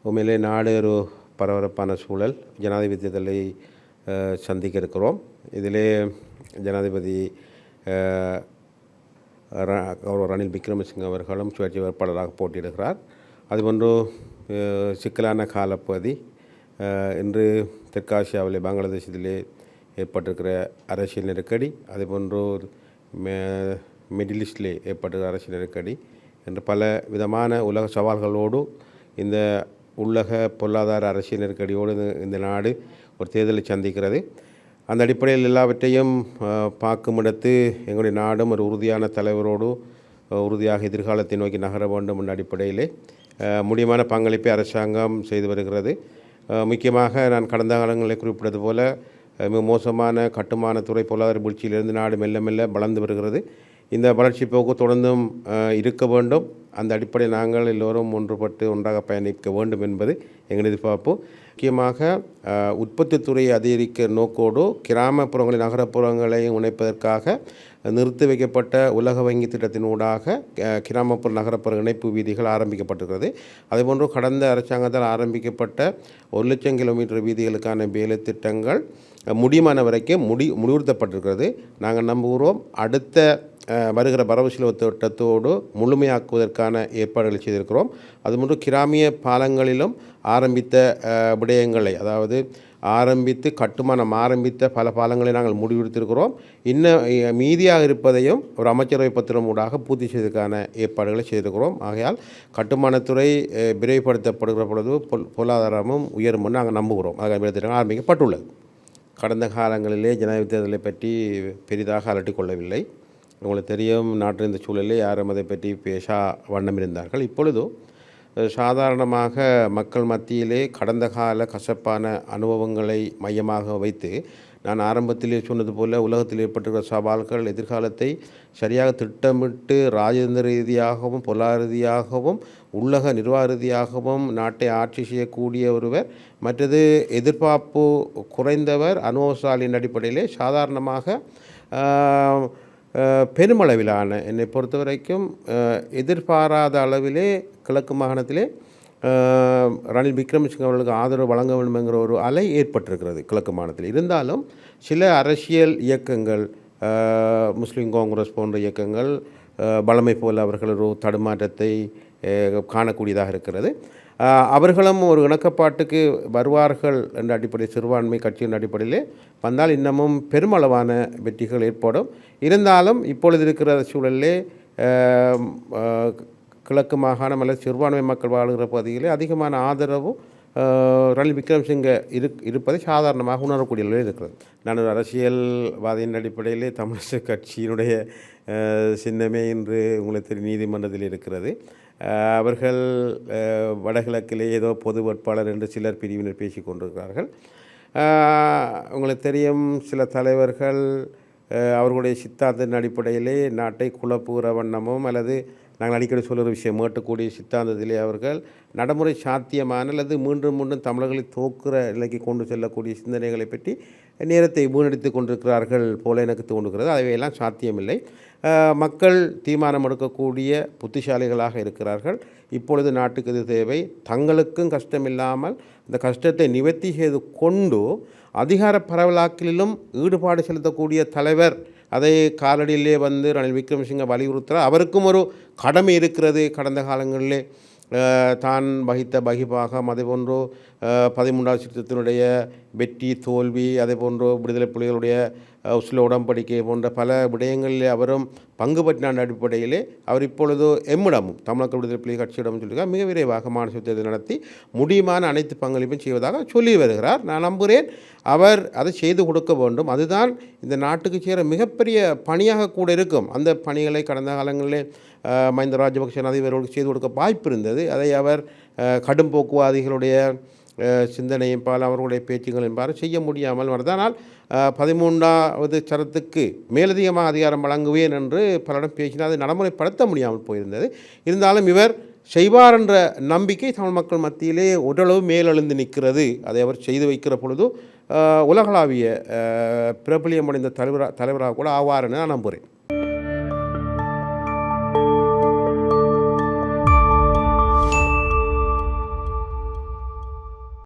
உண்மையிலே நாடு ஒரு பரபரப்பான சூழல். ஜனாதிபதி தேர்தலை சந்திக்க இருக்கிறோம். இதிலே ஜனாதிபதி ரணில் விக்ரமசிங்க அவர்களும் சுயேட்சை வேட்பாளராக போட்டியிடுகிறார். அதுபோன்று சிக்கலான காலப்பகுதி. இன்று தெற்காசியாவிலே பங்களாதேஷத்திலே ஏற்பட்டிருக்கிற அரசியல் நெருக்கடி, அதுபோன்று மிடில் ஈஸ்டிலே ஏற்பட்டிருக்கிற அரசியல் நெருக்கடி என்று பல விதமான உலக சவால்களோடு இந்த உலக பொருளாதார அரசியல் நெருக்கடியோடு இந்த நாடு ஒரு தேர்தலை சந்திக்கிறது. அந்த அடிப்படையில் எல்லாவற்றையும் பார்க்கும் இடத்து எங்களுடைய நாடும் ஒரு உறுதியான தலைவரோடு உறுதியாக எதிர்காலத்தை நோக்கி நகர வேண்டும் என்ற அடிப்படையிலே முடிவான பங்களிப்பை அரசாங்கம் செய்து வருகிறது. முக்கியமாக நான் கடந்த காலங்களில் குறிப்பிட்டது போல மிக மோசமான கட்டுமானத்துறை பொருளாதார வீழ்ச்சியிலிருந்து நாடு மெல்ல மெல்ல வளர்ந்து வருகிறது. இந்த வளர்ச்சி போக்கு தொடர்ந்தும் இருக்க வேண்டும். அந்த அடிப்படையில் நாங்கள் எல்லோரும் ஒன்றுபட்டு ஒன்றாக பயணிக்க வேண்டும் என்பது எங்கள் எதிர்பார்ப்பு. முக்கியமாக உற்பத்தி துறையை அதிகரிக்க நோக்கோடு கிராமப்புறங்களையும் நகரப்புறங்களையும் இணைப்பதற்காக நிறுத்தி வைக்கப்பட்ட உலக வங்கி திட்டத்தினூடாக கிராமப்புற நகரப்புற இணைப்பு வீதிகள் ஆரம்பிக்கப்பட்டிருக்கிறது. அதேபோன்று கடந்த அரசாங்கத்தால் ஆரம்பிக்கப்பட்ட 1,00,000 கிலோமீட்டர் வீதிகளுக்கான வேலை திட்டங்கள் முடியுமான வரைக்கும் முடிவுறுத்தப்பட்டிருக்கிறது. நாங்கள் நம்புகிறோம் அடுத்த வருகிற வரவு செலவு திட்டத்தோடு முழுமையாக்குவதற்கான ஏற்பாடுகளை செய்திருக்கிறோம். அதுபோன்று கிராமிய பாலங்களிலும் ஆரம்பித்த விடயங்களை, அதாவது கட்டுமானம் ஆரம்பித்த பல பாலங்களை நாங்கள் முடிவெடுத்திருக்கிறோம். இன்னும் மீதியாக இருப்பதையும் ஒரு அமைச்சரவை பத்திரம் ஊடாக பூர்த்தி செய்வதற்கான ஏற்பாடுகளை செய்திருக்கிறோம். ஆகையால் கட்டுமானத்துறை விரைவுபடுத்தப்படுகிற பொழுது பொருளாதாரமும் உயரும் என்று நாங்கள் நம்புகிறோம். ஆக ஆரம்பிக்கப்பட்டுள்ளது. கடந்த காலங்களிலே ஜனாதிபதி தேர்தலை பற்றி பெரிதாக அலட்டிக்கொள்ளவில்லை. உங்களுக்கு தெரியும், நாட்டின் இந்த சூழலில் யாரும் அதை பற்றி பேச வண்ணம் இருந்தார்கள். இப்பொழுதோ சாதாரணமாக மக்கள் மத்தியிலே கடந்த கால கசப்பான அனுபவங்களை மையமாக வைத்து நான் ஆரம்பத்திலே சொன்னது போல உலகத்தில் ஏற்பட்டிருக்கிற சவால்கள் எதிர்காலத்தை சரியாக திட்டமிட்டு ராஜதந்திர ரீதியாகவும் பொருளாதார ரீதியாகவும் உலக நிர்வாக ரீதியாகவும் நாட்டை ஆட்சி செய்யக்கூடிய ஒருவர், மற்றது எதிர்பார்ப்பு குறைந்தவர், அனுபவசாலியின் அடிப்படையிலே சாதாரணமாக பெருமளவிலான, என்னை பொறுத்த வரைக்கும் எதிர்பாராத அளவிலே கிழக்கு மாகாணத்திலே ரணில் விக்ரமசிங்க அவர்களுக்கு ஆதரவு வழங்க வேண்டும் என்கிற ஒரு அலை ஏற்பட்டிருக்கிறது கிழக்கு மாகாணத்தில். இருந்தாலும் சில அரசியல் இயக்கங்கள், முஸ்லீம் காங்கிரஸ் போன்ற இயக்கங்கள் பலமை போல் அவர்கள் ஒரு தடுமாற்றத்தை காணக்கூடியதாக இருக்கிறது. அவர்களும் ஒரு இணக்கப்பாட்டுக்கு வருவார்கள் என்ற அடிப்படையில், சிறுபான்மை கட்சியின் அடிப்படையிலே வந்தால் இன்னமும் பெருமளவான வெற்றிகள் ஏற்படும். இருந்தாலும் இப்பொழுது இருக்கிற சூழலிலே கிழக்கு மாகாணம் அல்லது சிறுபான்மை மக்கள் வாழ்கிற பகுதியிலே அதிகமான ஆதரவும் ரணில் விக்ரமசிங்க இருப்பதை சாதாரணமாக உணரக்கூடிய நிலையில் இருக்கிறது. நான் ஒரு அரசியல்வாதியின் அடிப்படையிலே தமிழக கட்சியினுடைய சின்னமே இன்று உங்களுக்கு நீதிமன்றத்தில் இருக்கிறது. அவர்கள் வடகிழக்கிலே ஏதோ பொது வேட்பாளர் என்று சிலர் பிரிவினர் பேசி கொண்டிருக்கிறார்கள். உங்களுக்கு தெரியும், சில தலைவர்கள் அவர்களுடைய சித்தாந்தத்தின் அடிப்படையிலே நாட்டை குழப்புகிற வண்ணமும் அல்லது நாங்கள் அடிக்கடி சொல்கிற விஷயம் மேட்டக்கூடிய சித்தாந்தத்திலே அவர்கள் நடைமுறை சாத்தியமான அல்லது மீண்டும் தமிழர்களை தோக்குற நிலைக்கு கொண்டு செல்லக்கூடிய சிந்தனைகளை பற்றி நேரத்தை வீணடித்து கொண்டிருக்கிறார்கள் போல எனக்கு தோன்றுகிறது. அவையெல்லாம் சாத்தியமில்லை. மக்கள் தீர்மானம் எடுக்கக்கூடிய புத்திசாலிகளாக இருக்கிறார்கள். இப்பொழுது நாட்டுக்கு இது தேவை. தங்களுக்கும் கஷ்டமில்லாமல் இந்த கஷ்டத்தை நிவர்த்தி செய்து கொண்டு அதிகார பரவலாக்கலிலும் ஈடுபாடு செலுத்தக்கூடிய தலைவர், அதை காலடியிலே வந்து ரணில் விக்ரமசிங்க வலியுறுத்துகிறார். அவருக்கும் ஒரு கடமை இருக்கிறது. கடந்த காலங்களிலே தான் வகித்த பகிபாகம், அதே போன்று 13ஆவது திருத்தத்தினுடைய வெற்றி தோல்வி, அதே போன்று விடுதலை புலிகளுடைய உஸ்லோ உடன்படிக்கை போன்ற பல விடயங்களிலே அவரும் பங்கு பற்றின அடிப்படையிலே அவர் இப்பொழுது எம்மிடமும் தமிழக விடுதலை புலி கட்சியிடம் சொல்லியிருக்கார் மிக விரைவாக மாநில தேர்தல் நடத்தி முடியுமான அனைத்து பங்களிப்பும் செய்வதாக சொல்லி வருகிறார். நான் நம்புகிறேன் அவர் அதை செய்து கொடுக்க வேண்டும். அதுதான் இந்த நாட்டுக்கு சேர மிகப்பெரிய பணியாக கூட இருக்கும். அந்த பணிகளை கடந்த காலங்களிலே மஹிந்த ராஜபக்ஷ அதிபர்களுக்கு செய்து கொடுக்க வாய்ப்பு இருந்தது. அதை அவர் கடும் போக்குவாதிகளுடைய சிந்தனையும் பால் அவர்களுடைய பேச்சுகளின் பால் செய்ய முடியாமல் வருதனால் 13ஆவது சரத்துக்கு மேலதிகமாக அதிகாரம் வழங்குவேன் என்று பலரிடம் பேசினால் அதை நடைமுறைப்படுத்த முடியாமல் போயிருந்தது. இருந்தாலும் இவர் செய்வார் என்ற நம்பிக்கை தமிழ் மக்கள் மத்தியிலே ஓரளவு மேலெழுந்து நிற்கிறது. அதை அவர் செய்து வைக்கிற பொழுது உலகளாவிய பிரபலியமடைந்த தலைவராக கூட ஆவார் என நான் நம்புகிறேன்.